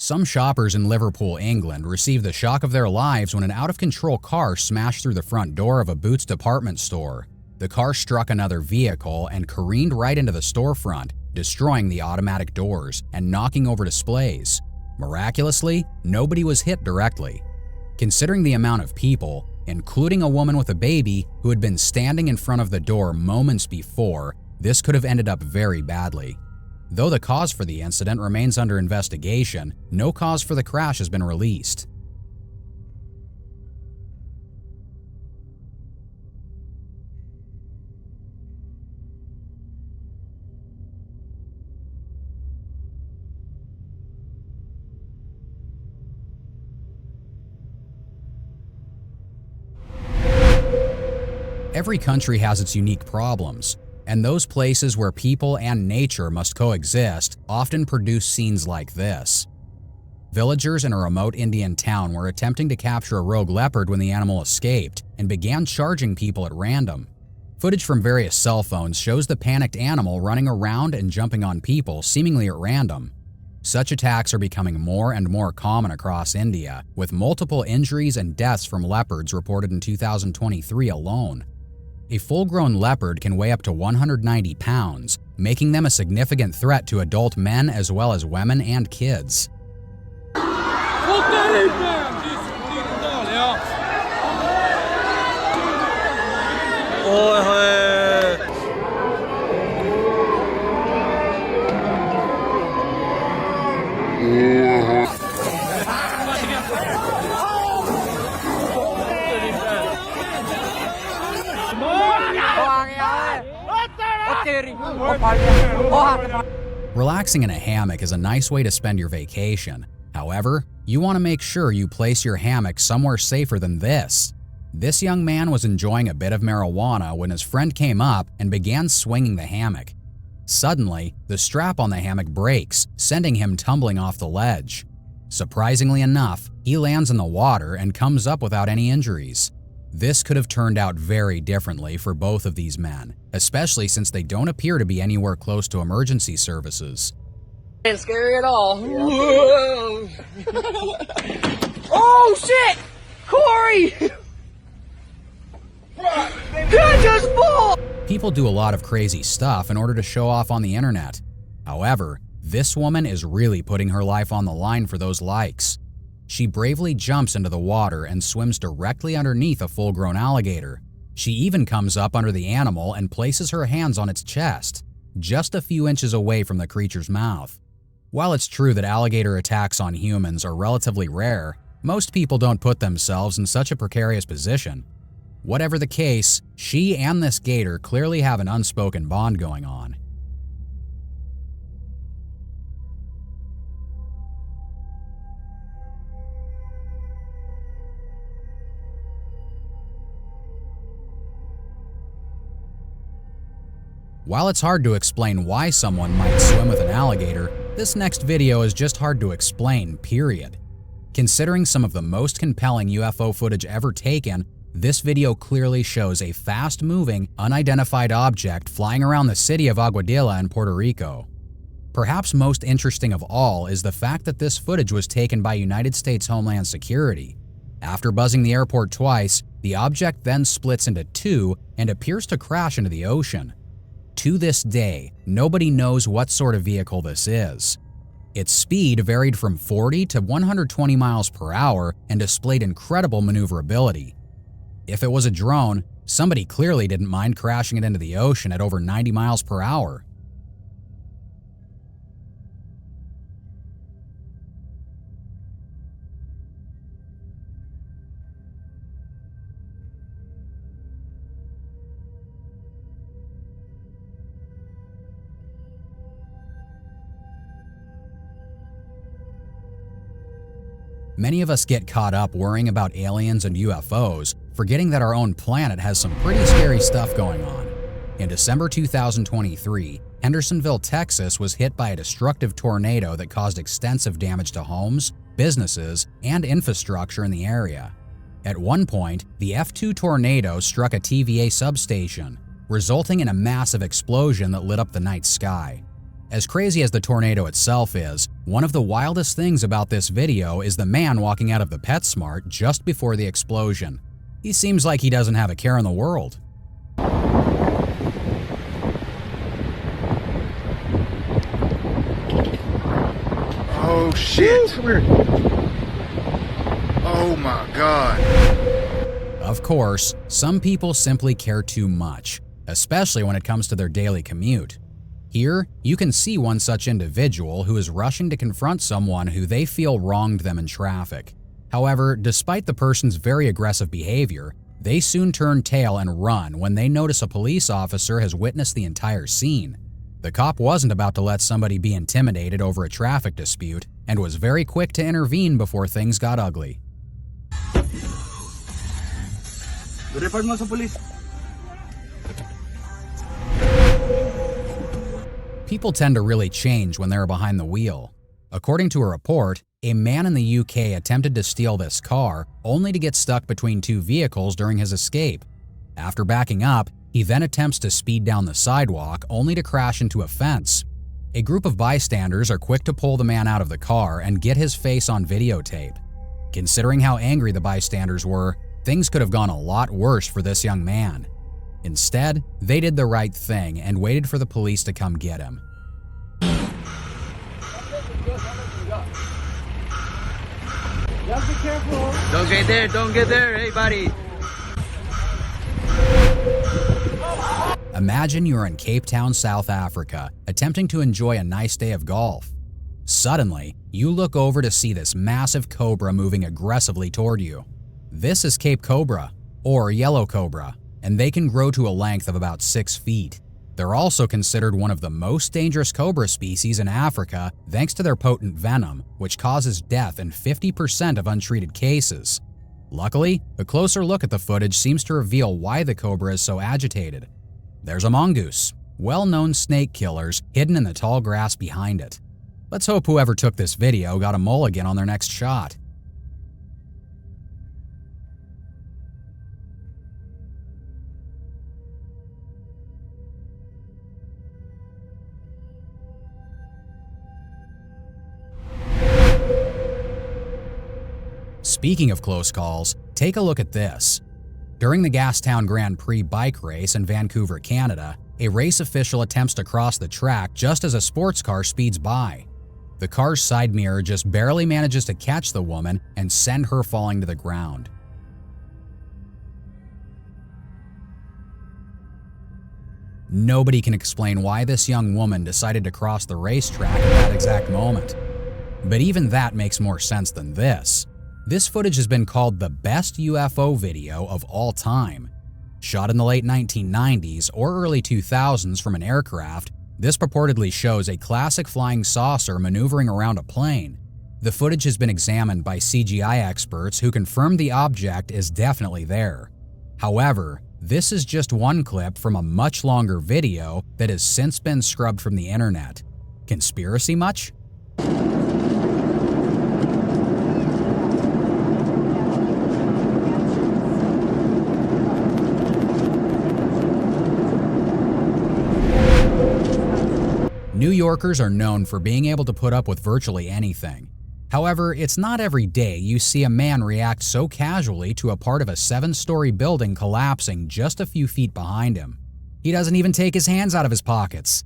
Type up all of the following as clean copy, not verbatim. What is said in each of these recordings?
Some shoppers in Liverpool, England, received the shock of their lives when an out-of-control car smashed through the front door of a Boots department store. The car struck another vehicle and careened right into the storefront, destroying the automatic doors and knocking over displays. Miraculously, nobody was hit directly. Considering the amount of people, including a woman with a baby who had been standing in front of the door moments before, this could have ended up very badly. Though the cause for the incident remains under investigation, no cause for the crash has been released. Every country has its unique problems, and those places where people and nature must coexist often produce scenes like this. Villagers in a remote Indian town were attempting to capture a rogue leopard when the animal escaped and began charging people at random. Footage from various cell phones shows the panicked animal running around and jumping on people seemingly at random. Such attacks are becoming more and more common across India, with multiple injuries and deaths from leopards reported in 2023 alone. A full-grown leopard can weigh up to 190 pounds, making them a significant threat to adult men as well as women and kids. Relaxing in a hammock is a nice way to spend your vacation. However, you want to make sure you place your hammock somewhere safer than this. This young man was enjoying a bit of marijuana when his friend came up and began swinging the hammock. Suddenly, the strap on the hammock breaks, sending him tumbling off the ledge. Surprisingly enough, he lands in the water and comes up without any injuries. This could have turned out very differently for both of these men, especially since they don't appear to be anywhere close to emergency services. Ain't scary at all. Whoa. Oh shit! Corey! Good, just fall! People do a lot of crazy stuff in order to show off on the internet. However, this woman is really putting her life on the line for those likes. She bravely jumps into the water and swims directly underneath a full-grown alligator. She even comes up under the animal and places her hands on its chest, just a few inches away from the creature's mouth. While it's true that alligator attacks on humans are relatively rare, most people don't put themselves in such a precarious position. Whatever the case, she and this gator clearly have an unspoken bond going on. While it's hard to explain why someone might swim with an alligator, this next video is just hard to explain, period. Considering some of the most compelling UFO footage ever taken, this video clearly shows a fast-moving, unidentified object flying around the city of Aguadilla in Puerto Rico. Perhaps most interesting of all is the fact that this footage was taken by United States Homeland Security. After buzzing the airport twice, the object then splits into two and appears to crash into the ocean. To this day, nobody knows what sort of vehicle this is. Its speed varied from 40 to 120 miles per hour and displayed incredible maneuverability. If it was a drone, somebody clearly didn't mind crashing it into the ocean at over 90 miles per hour. Many of us get caught up worrying about aliens and UFOs, forgetting that our own planet has some pretty scary stuff going on. In December 2023, Hendersonville, Texas was hit by a destructive tornado that caused extensive damage to homes, businesses, and infrastructure in the area. At one point, the F2 tornado struck a TVA 'TVA substation, resulting in a massive explosion that lit up the night sky. As crazy as the tornado itself is, one of the wildest things about this video is the man walking out of the PetSmart just before the explosion. He seems like he doesn't have a care in the world. Oh shit! Come here. Oh my god. Of course, some people simply care too much, especially when it comes to their daily commute. Here, you can see one such individual who is rushing to confront someone who they feel wronged them in traffic. However, despite the person's very aggressive behavior, they soon turn tail and run when they notice a police officer has witnessed the entire scene. The cop wasn't about to let somebody be intimidated over a traffic dispute and was very quick to intervene before things got ugly. Report mo sa police. People tend to really change when they're behind the wheel. According to a report, a man in the UK attempted to steal this car only to get stuck between two vehicles during his escape. After backing up, he then attempts to speed down the sidewalk only to crash into a fence. A group of bystanders are quick to pull the man out of the car and get his face on videotape. Considering how angry the bystanders were, things could have gone a lot worse for this young man. Instead, they did the right thing and waited for the police to come get him. Just be careful. Don't get there, hey buddy. Imagine you're in Cape Town, South Africa, attempting to enjoy a nice day of golf. Suddenly, you look over to see this massive cobra moving aggressively toward you. This is Cape Cobra, or yellow cobra, and they can grow to a length of about 6 feet. They're also considered one of the most dangerous cobra species in Africa thanks to their potent venom, which causes death in 50% of untreated cases. Luckily, a closer look at the footage seems to reveal why the cobra is so agitated. There's a mongoose, well-known snake killers, hidden in the tall grass behind it. Let's hope whoever took this video got a mulligan on their next shot. Speaking of close calls, take a look at this. During the Gastown Grand Prix bike race in Vancouver, Canada, a race official attempts to cross the track just as a sports car speeds by. The car's side mirror just barely manages to catch the woman and send her falling to the ground. Nobody can explain why this young woman decided to cross the racetrack at that exact moment. But even that makes more sense than this. This footage has been called the best UFO video of all time. Shot in the late 1990s or early 2000s from an aircraft, this purportedly shows a classic flying saucer maneuvering around a plane. The footage has been examined by CGI experts who confirm the object is definitely there. However, this is just one clip from a much longer video that has since been scrubbed from the internet. Conspiracy much? New Yorkers are known for being able to put up with virtually anything. However, it's not every day you see a man react so casually to a part of a 7-story building collapsing just a few feet behind him. He doesn't even take his hands out of his pockets.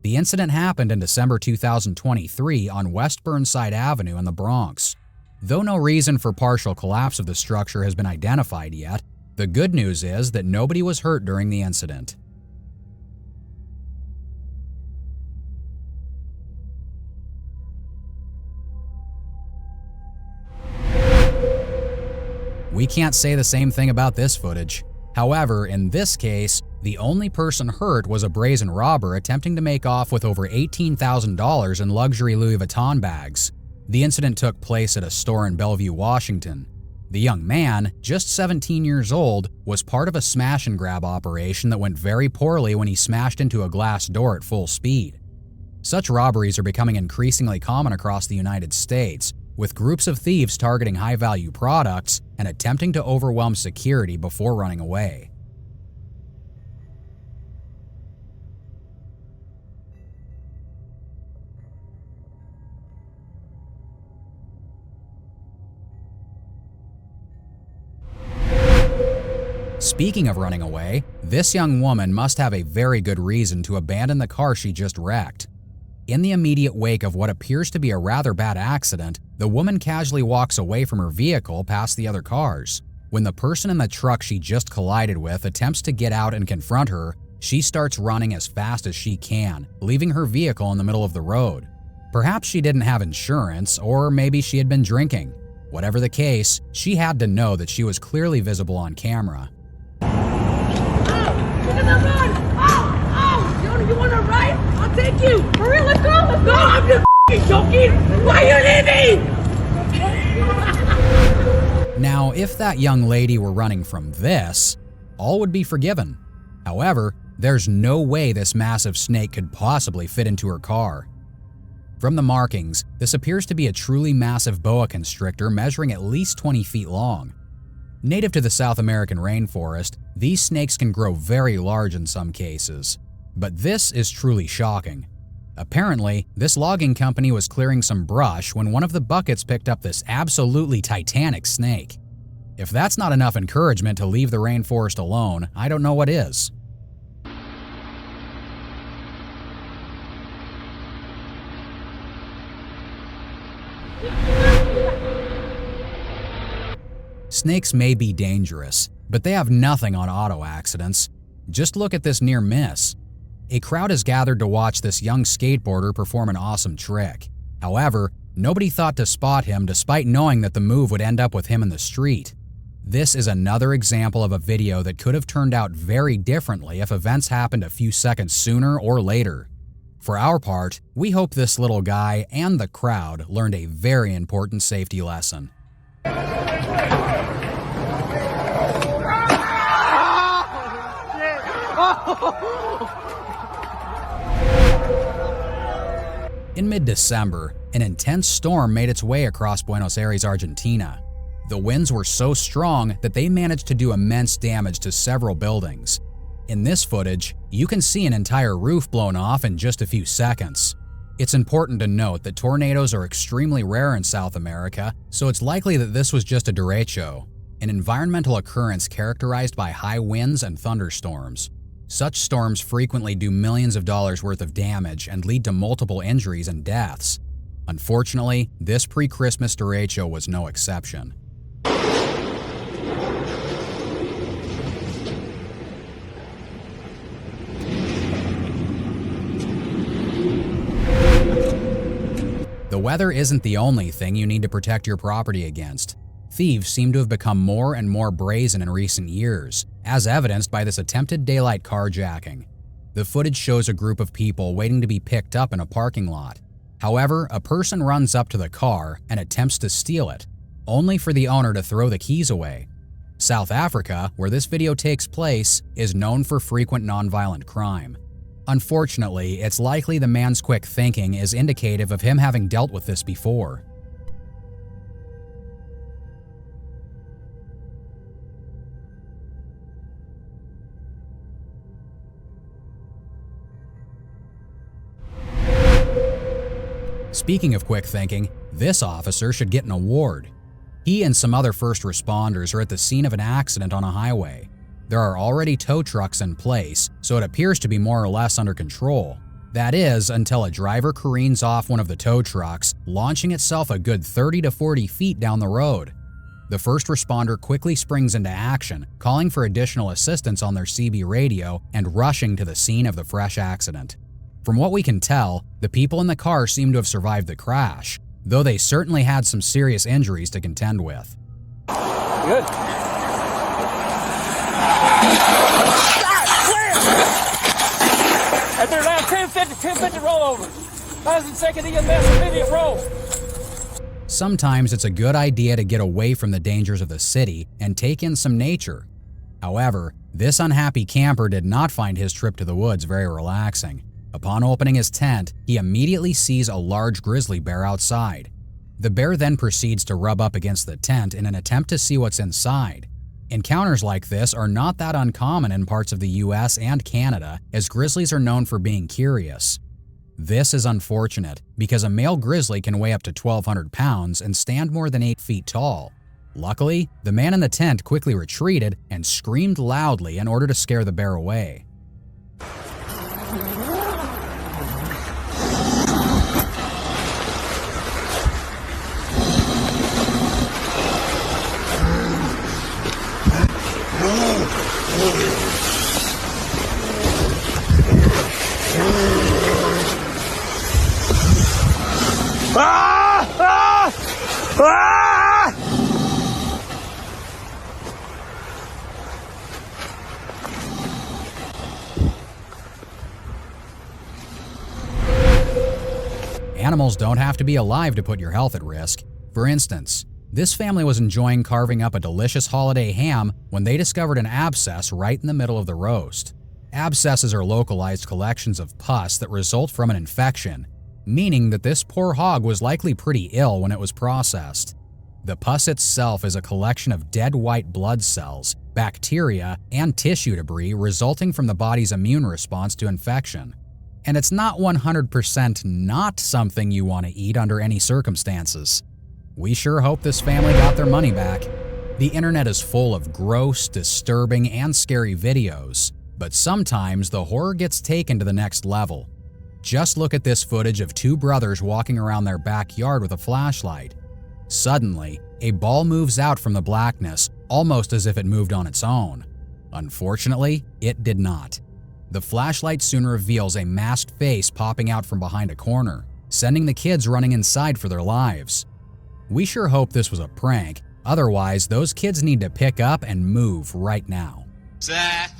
The incident happened in December 2023 on West Burnside Avenue in the Bronx. Though no reason for partial collapse of the structure has been identified yet, the good news is that nobody was hurt during the incident. We can't say the same thing about this footage. However, in this case, the only person hurt was a brazen robber attempting to make off with over $18,000 in luxury Louis Vuitton bags. The incident took place at a store in Bellevue, Washington. The young man, just 17 years old, was part of a smash and grab operation that went very poorly when he smashed into a glass door at full speed. Such robberies are becoming increasingly common across the United States, with groups of thieves targeting high-value products and attempting to overwhelm security before running away. Speaking of running away, this young woman must have a very good reason to abandon the car she just wrecked. In the immediate wake of what appears to be a rather bad accident, the woman casually walks away from her vehicle past the other cars. When the person in the truck she just collided with attempts to get out and confront her, she starts running as fast as she can, leaving her vehicle in the middle of the road. Perhaps she didn't have insurance, or maybe she had been drinking. Whatever the case, she had to know that she was clearly visible on camera. Look at that run! You want to ride? I'll take you! For real, let's go! Let's go! I'm just f***ing joking! Why you leaving? Now, if that young lady were running from this, all would be forgiven. However, there's no way this massive snake could possibly fit into her car. From the markings, this appears to be a truly massive boa constrictor measuring at least 20 feet long. Native to the South American rainforest, these snakes can grow very large in some cases. But this is truly shocking. Apparently, this logging company was clearing some brush when one of the buckets picked up this absolutely titanic snake. If that's not enough encouragement to leave the rainforest alone, I don't know what is. Snakes may be dangerous, but they have nothing on auto accidents. Just look at this near miss. A crowd has gathered to watch this young skateboarder perform an awesome trick. However, nobody thought to spot him despite knowing that the move would end up with him in the street. This is another example of a video that could have turned out very differently if events happened a few seconds sooner or later. For our part, we hope this little guy and the crowd learned a very important safety lesson. In mid-December, an intense storm made its way across Buenos Aires, Argentina. The winds were so strong that they managed to do immense damage to several buildings. In this footage, you can see an entire roof blown off in just a few seconds. It's important to note that tornadoes are extremely rare in South America, so it's likely that this was just a derecho, an environmental occurrence characterized by high winds and thunderstorms. Such storms frequently do millions of dollars worth of damage and lead to multiple injuries and deaths. Unfortunately, this pre-Christmas derecho was no exception. The weather isn't the only thing you need to protect your property against. Thieves seem to have become more and more brazen in recent years, as evidenced by this attempted daylight carjacking. The footage shows a group of people waiting to be picked up in a parking lot. However, a person runs up to the car and attempts to steal it, only for the owner to throw the keys away. South Africa, where this video takes place, is known for frequent nonviolent crime. Unfortunately, it's likely the man's quick thinking is indicative of him having dealt with this before. Speaking of quick thinking, this officer should get an award. He and some other first responders are at the scene of an accident on a highway. There are already tow trucks in place, so it appears to be more or less under control. That is, until a driver careens off one of the tow trucks, launching itself a good 30 to 40 feet down the road. The first responder quickly springs into action, calling for additional assistance on their CB radio and rushing to the scene of the fresh accident. From what we can tell, the people in the car seem to have survived the crash, though they certainly had some serious injuries to contend with. Good. At their last 1050 rollover. Last second EMS immediate roll. Sometimes it's a good idea to get away from the dangers of the city and take in some nature. However, this unhappy camper did not find his trip to the woods very relaxing. Upon opening his tent, he immediately sees a large grizzly bear outside. The bear then proceeds to rub up against the tent in an attempt to see what's inside. Encounters like this are not that uncommon in parts of the US and Canada, as grizzlies are known for being curious. This is unfortunate because a male grizzly can weigh up to 1,200 pounds and stand more than 8 feet tall. Luckily, the man in the tent quickly retreated and screamed loudly in order to scare the bear away. Animals don't have to be alive to put your health at risk. For instance, this family was enjoying carving up a delicious holiday ham when they discovered an abscess right in the middle of the roast. Abscesses are localized collections of pus that result from an infection, meaning that this poor hog was likely pretty ill when it was processed. The pus itself is a collection of dead white blood cells, bacteria, and tissue debris resulting from the body's immune response to infection. And it's not 100% not something you want to eat under any circumstances. We sure hope this family got their money back. The internet is full of gross, disturbing, and scary videos, but sometimes the horror gets taken to the next level. Just look at this footage of two brothers walking around their backyard with a flashlight. Suddenly, a ball moves out from the blackness, almost as if it moved on its own. Unfortunately, it did not. The flashlight soon reveals a masked face popping out from behind a corner, sending the kids running inside for their lives. We sure hope this was a prank, otherwise those kids need to pick up and move right now. Zach.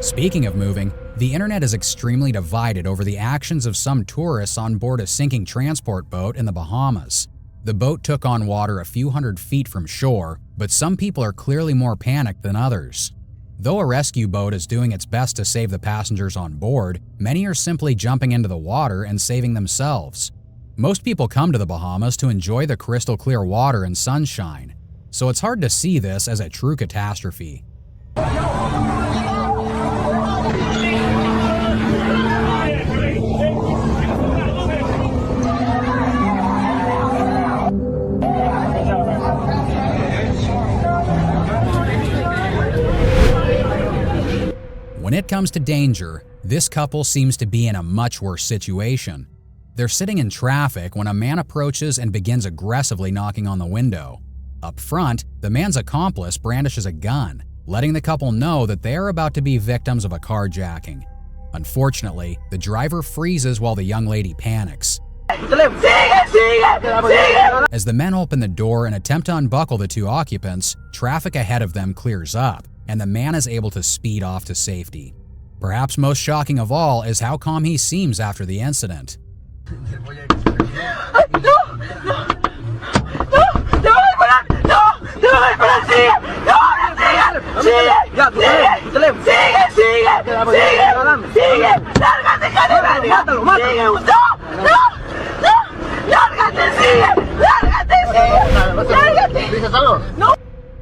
Speaking of moving, the internet is extremely divided over the actions of some tourists on board a sinking transport boat in the Bahamas. The boat took on water a few hundred feet from shore, but some people are clearly more panicked than others. Though a rescue boat is doing its best to save the passengers on board, many are simply jumping into the water and saving themselves. Most people come to the Bahamas to enjoy the crystal clear water and sunshine, so it's hard to see this as a true catastrophe. When it comes to danger, this couple seems to be in a much worse situation. They're sitting in traffic when a man approaches and begins aggressively knocking on the window. Up front, the man's accomplice brandishes a gun, letting the couple know that they are about to be victims of a carjacking. Unfortunately, the driver freezes while the young lady panics. As the men open the door and attempt to unbuckle the two occupants, traffic ahead of them clears up, and the man is able to speed off to safety. Perhaps most shocking of all is how calm he seems after the incident.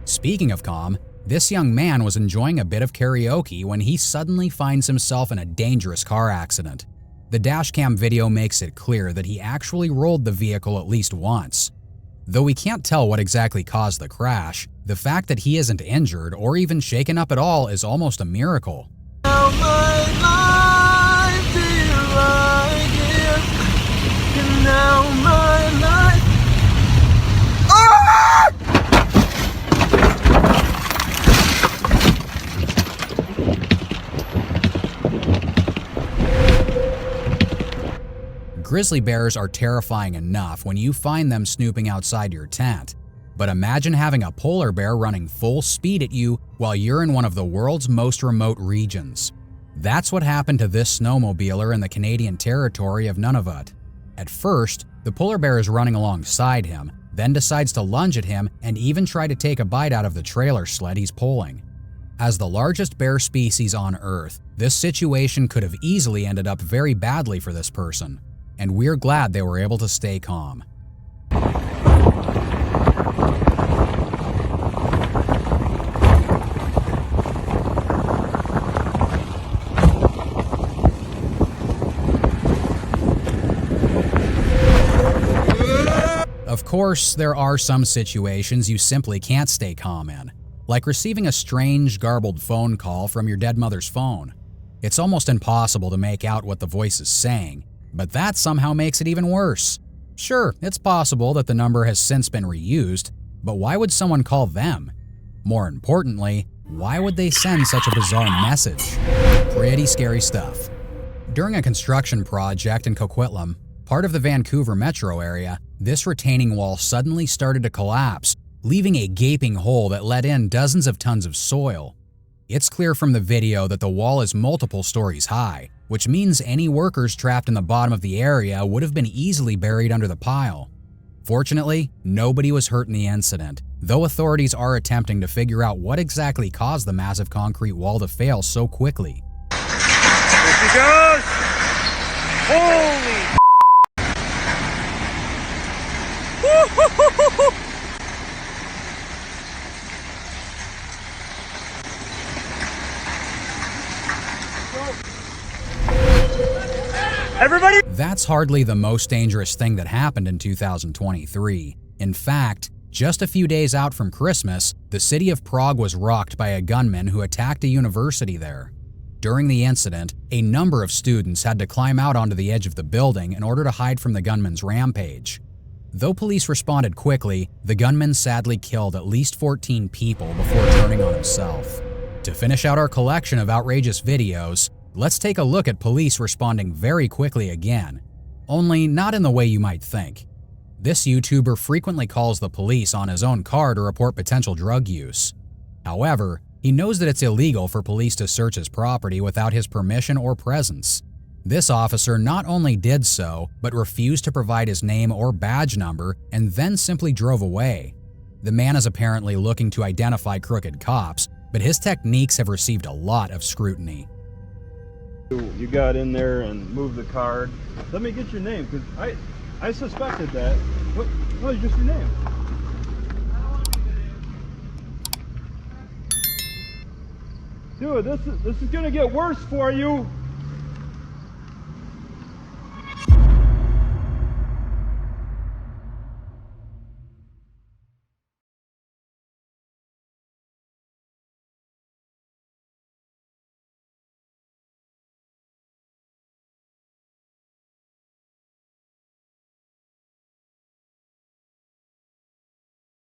Speaking of calm, this young man was enjoying a bit of karaoke when he suddenly finds himself in a dangerous car accident. The dashcam video makes it clear that he actually rolled the vehicle at least once. Though we can't tell what exactly caused the crash, the fact that he isn't injured or even shaken up at all is almost a miracle. Grizzly bears are terrifying enough when you find them snooping outside your tent, but imagine having a polar bear running full speed at you while you're in one of the world's most remote regions. That's what happened to this snowmobiler in the Canadian territory of Nunavut. At first, the polar bear is running alongside him, then decides to lunge at him and even try to take a bite out of the trailer sled he's pulling. As the largest bear species on Earth, this situation could have easily ended up very badly for this person, and we're glad they were able to stay calm. course, there are some situations you simply can't stay calm in, like receiving a strange, garbled phone call from your dead mother's phone. It's almost impossible to make out what the voice is saying, but that somehow makes it even worse. Sure, it's possible that the number has since been reused, but why would someone call them? More importantly, why would they send such a bizarre message? Pretty scary stuff. During a construction project in Coquitlam, part of the Vancouver metro area, this retaining wall suddenly started to collapse, leaving a gaping hole that let in dozens of tons of soil. It's clear from the video that the wall is multiple stories high, which means any workers trapped in the bottom of the area would have been easily buried under the pile. Fortunately, nobody was hurt in the incident, though authorities are attempting to figure out what exactly caused the massive concrete wall to fail so quickly. There she goes! Holy Everybody! That's hardly the most dangerous thing that happened in 2023. In fact, just a few days out from Christmas, the city of Prague was rocked by a gunman who attacked a university there. During the incident, a number of students had to climb out onto the edge of the building in order to hide from the gunman's rampage. Though police responded quickly, the gunman sadly killed at least 14 people before turning on himself. To finish out our collection of outrageous videos, let's take a look at police responding very quickly again. Only not in the way you might think. This YouTuber frequently calls the police on his own car to report potential drug use. However, he knows that it's illegal for police to search his property without his permission or presence. This officer not only did so, but refused to provide his name or badge number and then simply drove away. The man is apparently looking to identify crooked cops, but his techniques have received a lot of scrutiny. You got in there and moved the card. Let me get your name, because I suspected that. What is just your name? Dude, this is gonna get worse for you.